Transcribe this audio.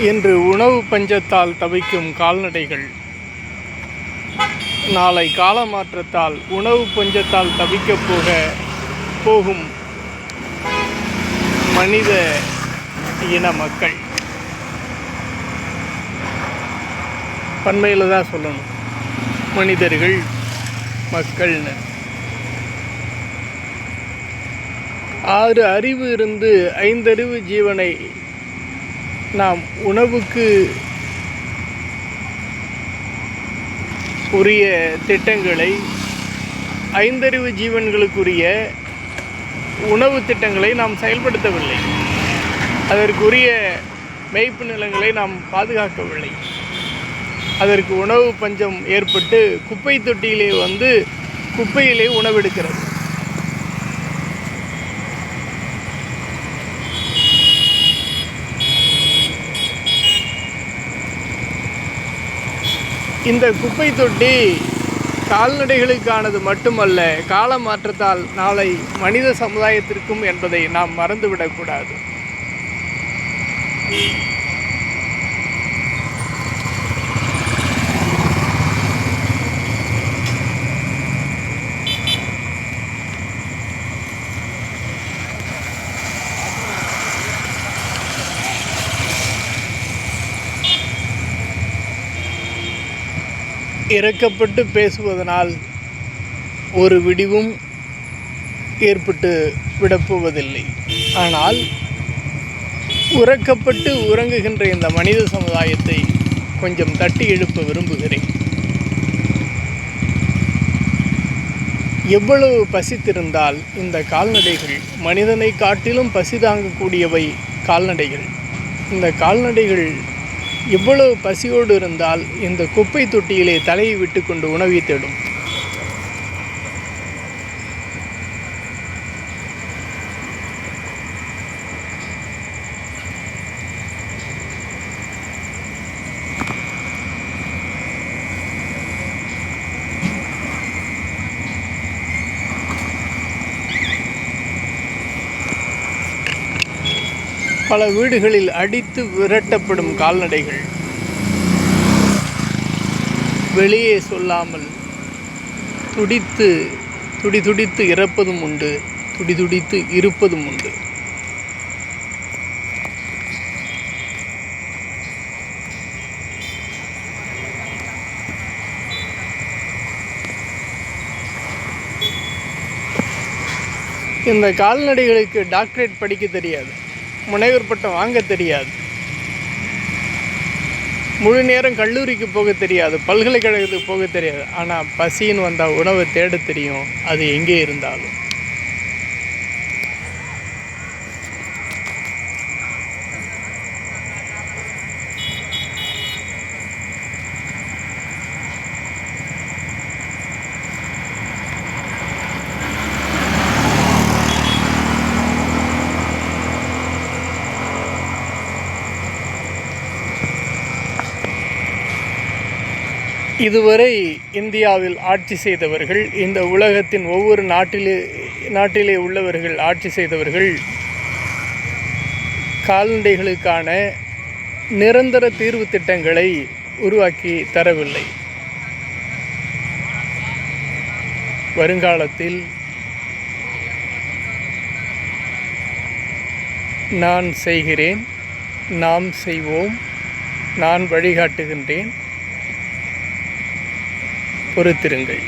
இன்று உணவு பஞ்சத்தால் தவிக்கும் கால்நடைகள், நாளை காலமாற்றத்தால் உணவு பஞ்சத்தால் தவிக்கப் போகும் மனித இன மக்கள். பன்மையில் தான் சொல்லணும், மனிதர்கள், மக்கள்னு. 6 அறிவு இருந்து 5 அறிவு ஜீவனை நாம் உணவுக்கு உரிய திட்டங்களை, 5 அறிவு ஜீவன்களுக்குரிய உணவு திட்டங்களை நாம் செயல்படுத்தவில்லை. அதற்குரிய மேய்ப்பு நிலங்களை நாம் பாதுகாக்கவில்லை. அதற்கு உணவு பஞ்சம் ஏற்பட்டு குப்பை தொட்டியிலே குப்பையிலே உணவெடுக்கிறது. இந்த குப்பை தொட்டி கால்நடைகளுக்கானது மட்டுமல்ல, கால மாற்றத்தால் நாளை மனித சமுதாயத்திற்கும் என்பதை நாம் மறந்துவிடக்கூடாது. இறக்கப்பட்டு பேசுவதனால் ஒரு விடிவும் ஏற்பட்டு விடப்போவதில்லை. ஆனால் உறக்கப்பட்டு உறங்குகின்ற இந்த மனித சமுதாயத்தை கொஞ்சம் தட்டி எழுப்ப விரும்புகிறேன். எவ்வளவு பசித்திருந்தால் இந்த கால்நடைகள், மனிதனை காட்டிலும் பசி தாங்கக்கூடியவை கால்நடைகள். இந்த கால்நடைகள் எவ்வளவு பசியோடு இருந்தால் இந்த குப்பை தொட்டியிலே தலையை விட்டு கொண்டு உணவை தேடும். பல வீடுகளில் அடித்து விரட்டப்படும் கால்நடைகள் வெளியே சொல்லாமல் துடிதுடித்து இறப்பதும் உண்டு, துடிதுடித்து இருப்பதும் உண்டு. இந்த கால்நடைகளுக்கு டாக்டரேட் படிக்க தெரியாது, முனைவர் பட்டம் வாங்க தெரியாது, முழு நேரம் கல்லூரிக்கு போக தெரியாது, பல்கலைக்கழகத்துக்கு போக தெரியாது. ஆனால் பசின்னு வந்தால் உணவை தேட தெரியும், அது எங்கே இருந்தாலும். இதுவரை இந்தியாவில் ஆட்சி செய்தவர்கள், இந்த உலகத்தின் ஒவ்வொரு நாட்டிலே உள்ளவர்கள் ஆட்சி செய்தவர்கள் கால்நடைகளுக்கான நிரந்தர தீர்வு திட்டங்களை உருவாக்கி தரவில்லை. வருங்காலத்தில் நான் செய்கிறேன், நாம் செய்வோம், நான் வழிகாட்டுகின்றேன், பொறுத்திருங்கள்.